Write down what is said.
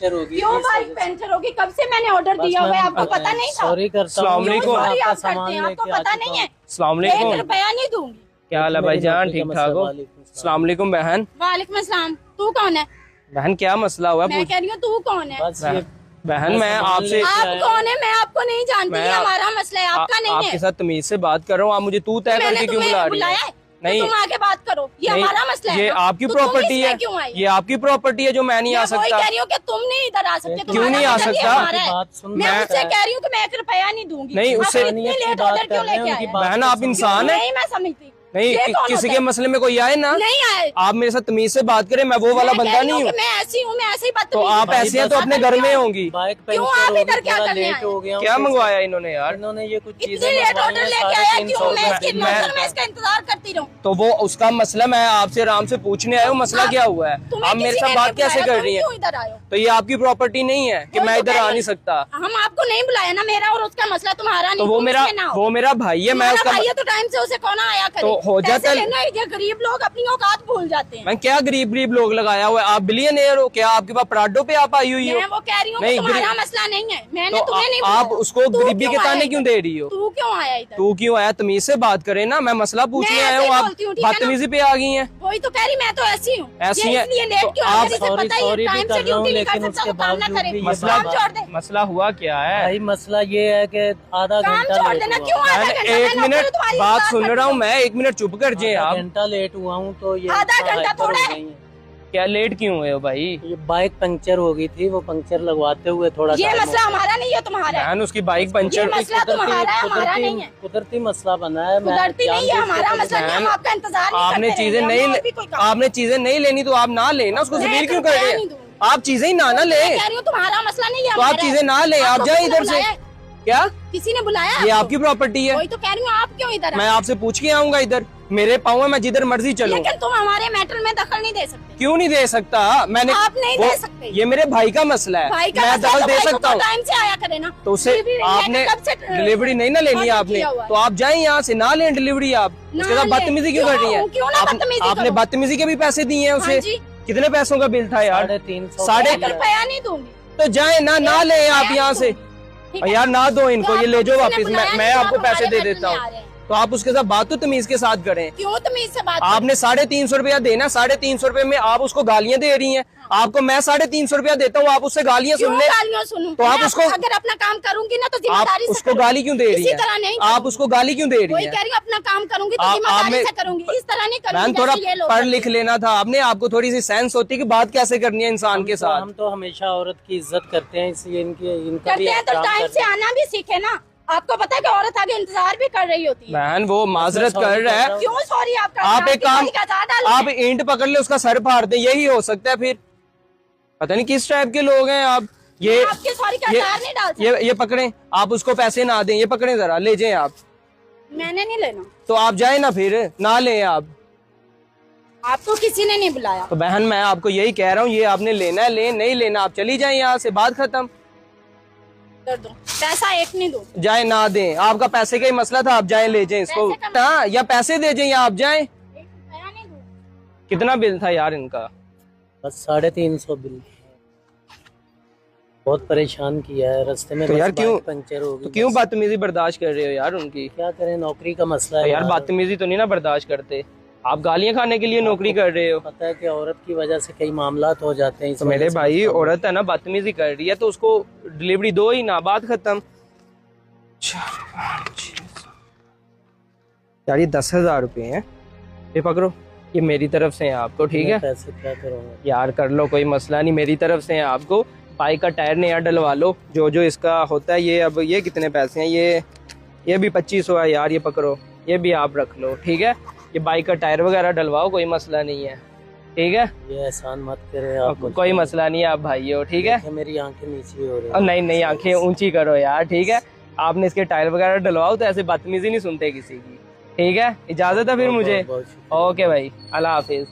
Puncture होगी। क्यों bike puncture होगी? कब से मैंने ऑर्डर दिया हुआ है, आपको पता नहीं था? सॉरी करता हूँ, आपको पता नहीं है? अस्सलाम वालेकुम। 1 रुपया नहीं दूंगी। क्या हाल है भाईजान, ठीक ठाक हो? अस्सलाम वालेकुम बहन। वालेकुम अस्सलाम। तू कौन है? बहन क्या मसला हुआ? मैं कह रही हूँ तू कौन है? बहन मैं आपसे, आप कौन है? मैं आपको नहीं जानती, ये हमारा मसला है, आपका नहीं है। आपके साथ तमीज से बात कर रहा हूँ, आप मुझे तू तय करके क्यों बुला रही है? नहीं, तुम आगे बात करो, ये हमारा मसला है। ये आपकी प्रॉपर्टी है, ये आपकी प्रॉपर्टी है जो मैं नहीं आ सकता। मैं कह रही हूँ कि तुम नहीं इधर आ सकते। क्यों नहीं आ सकता? मैं उससे कह रही हूँ कि मैं 1 रुपया नहीं दूंगी। नहीं, उससे इतनी लेट ऑर्डर क्यों लेके आए? बहन आप इंसान है। नहीं, मैं समझती नहीं, किसी के मसले में कोई आए ना, नहीं आए। आप मेरे साथ तमीज से बात करें, मैं वो वाला बंदा नहीं हूँ। मैं ऐसी हूँ, मैं ऐसे ही बात। तो आप ऐसी हैं तो अपने घर में होंगी। क्यों आप इधर क्या करने आए? क्या मंगवाया इन्होंने यार? इन्होंने ये कुछ इतनी लेट ऑर्डर लेके आया, क्यों? मैं इसका इंतजार करती रहूं? तो वो उसका मसला, मैं आपसे आराम से पूछने आया हूँ, मसला क्या हुआ है? आप मेरे साथ बात कैसे कर रही है? इधर आयो तो ये आपकी प्रॉपर्टी नहीं है कि मैं इधर आ नहीं सकता? हम आपको नहीं बुलाया ना, मेरा और उसका मसला तुम्हारा नहीं। तो वो मेरा भाई है, मैं उसका भाई है तो टाइम से उसे कौन आया करे? तो हो जाता है। ये गरीब लोग अपनी औकात भूल जाते हैं। मैं क्या गरीब लोग लगाया हुआ है? आप बिलियनियर हो क्या? आपके पास पराडो पे आप आई हुई हो? मैं वो कह रही हूँ तुम्हारा मसला नहीं है, मैंने तो तुम्हें नहीं आप उसको गरीबी के ताने क्यों दे रही हो? तू क्यों आया इधर? तू क्यों आया? तमीज से बात करे ना, मैं मसला पूछने आया हूँ, आप बदतमीजी पे आ गई हैं। वही तो कह रही, मैं तो ऐसी हूँ। ऐसी है मसला हुआ क्या है भाई? मसला ये है कि आधा घंटा एक मिनट बात सुन रहा हूँ मैं, 1 मिनट चुप कर जाए आप। घंटा लेट हुआ हूँ तो ये आधा घंटा थोड़ा है। क्या लेट क्यों हुए हो भाई? ये बाइक पंक्चर हो गई थी, वो पंक्चर लगवाते हुए थोड़ा ये मसला हमारा नहीं है, तुम्हारा है। उसकी बाइक पंचर, मसला तुम्हारा है, हमारा नहीं है। कुदरती मसला बना है, कुदरती नहीं है, हमारा मसला नहीं, हम आपका इंतजार नहीं आपने करते चीजें रहेंगे, नहीं, आपने चीजें नहीं लेनी तो आप ना लेना, उसको जलील क्यों कर रहे हैं? आप चीजें ही ना ले, तुम्हारा मसला नहीं है तो आप चीजें ना ले, आप जाए इधर से। क्या किसी ने बुलाया? ये आपकी प्रॉपर्टी है। वही तो कह रही हूँ, आप क्यों इधर? मैं आपसे पूछ के आऊंगा, इधर मेरे पाँव है, मैं जिधर मर्जी चलूं। लेकिन तुम हमारे मैटर में दखल नहीं दे सकते। क्यों नहीं दे सकता? मैंने आप नहीं दे सकते। ये मेरे भाई का मसला है, मैं दखल दे सकता हूँ। टाइम से आया करे ना। तो उसे आपने डिलीवरी नहीं ना लेनी है आपने, तो आप जाए यहाँ से, ना लें डिलीवरी। आप उसके साथ बदतमीजी क्यों कर रही है? आपने बदतमीजी के भी पैसे दिए हैं उसे। कितने पैसों का बिल था यार? 350 रुपया नहीं दूंगी। तो जाए ना ले आप यहाँ से यार, ना दो इनको, ये ले जाओ वापिस, मैं आपको पैसे दे देता हूँ। तो आप उसके साथ बात तो तमीज के साथ करें। क्यों तमीज से बात? आपने 350 रुपया देना, 350 रुपए में आप उसको गालियां दे रही हैं। आपको मैं 350 रुपया देता हूँ, आप उससे गालियां सुन ले। तो आप उसको, अगर अपना काम करूंगी ना तो जिम्मेदारी से उसको गाली क्यों दे रही है? आप उसको गाली क्यों दे रही है? कह रही हूँ अपना काम करूंगी तो जिम्मेदारी से करूंगी, इस तरह नहीं करूंगी। थोड़ा पढ़ लिख लेना था आपने, आपको थोड़ी सी सेंस होती कि बात कैसे करनी है इंसान के साथ। हम तो हमेशा औरत की इज्जत करते हैं, इसलिए इनका भी तो टाइम से आना भी सीखे ना। आपको पता है कि औरत आगे इंतजार भी कर रही होती है। बहन वो माजरत कर रहा है। क्यों सॉरी? आप एक काम, आप ईंट पकड़ ले, उसका सर फाड़ दे, यही हो सकता है। फिर पता नहीं किस टाइप के लोग हैं आप। ये पकड़े, आप उसको पैसे ना दें, ये पकड़े जरा, ले जाए आप। मैंने नहीं लेना। तो आप जाए ना, फिर ना ले आप। आपको किसी ने नहीं बुलाया। तो बहन मैं आपको यही कह रहा हूँ, ये आपने लेना है ले, नहीं लेना आप चली जाए यहाँ से, बात खत्म। दो पैसा एक नहीं दो, जाए ना दें, आपका पैसे का ही मसला था, आप जाए ले जाए इसको। हाँ, या पैसे दे जाए या आप जाए। कितना बिल था यार इनका? बस 350 बिल। बहुत परेशान किया है रास्ते में। तो यार क्यों पंचर हो गई? तो क्यों बदतमीजी बर्दाश्त कर रहे हो यार उनकी? क्या करें, नौकरी का मसला है। तो यार बदतमीजी तो नहीं ना बर्दाश्त करते, आप गालियां खाने के लिए नौकरी कर रहे हो। पता है कि औरत की वजह से कई मामलात हो जाते हैं। तो मेरे भाई औरत है ना, बदतमीजी कर रही है तो उसको डिलीवरी दो ही ना, बात खत्म। यार ये 10,000 रुपए हैं, ये पकड़ो, ये मेरी तरफ से है आपको, ठीक है? पैसे क्या करूँगा यार कर लो, कोई मसला नहीं, मेरी तरफ से है आपको। बाइक का टायर नया डलवा लो, जो इसका होता है। ये अब ये कितने पैसे हैं? ये भी 2500 है यार, ये पकड़ो, ये भी आप रख लो, ठीक है? ये बाइक का टायर वगैरह डलवाओ, कोई मसला नहीं है, ठीक है? ये एहसान मत करें आप। कोई मसला नहीं है, आप भाई हो, ठीक है? मेरी आंखें नीची हो रही हैं। नहीं, आंखें ऊंची करो यार, ठीक है? आपने इसके टायर वगैरह डलवाओ, तो ऐसे बदतमीजी नहीं सुनते किसी की, ठीक है? इजाजत है फिर मुझे। ओके भाई, अल्लाह हाफिज।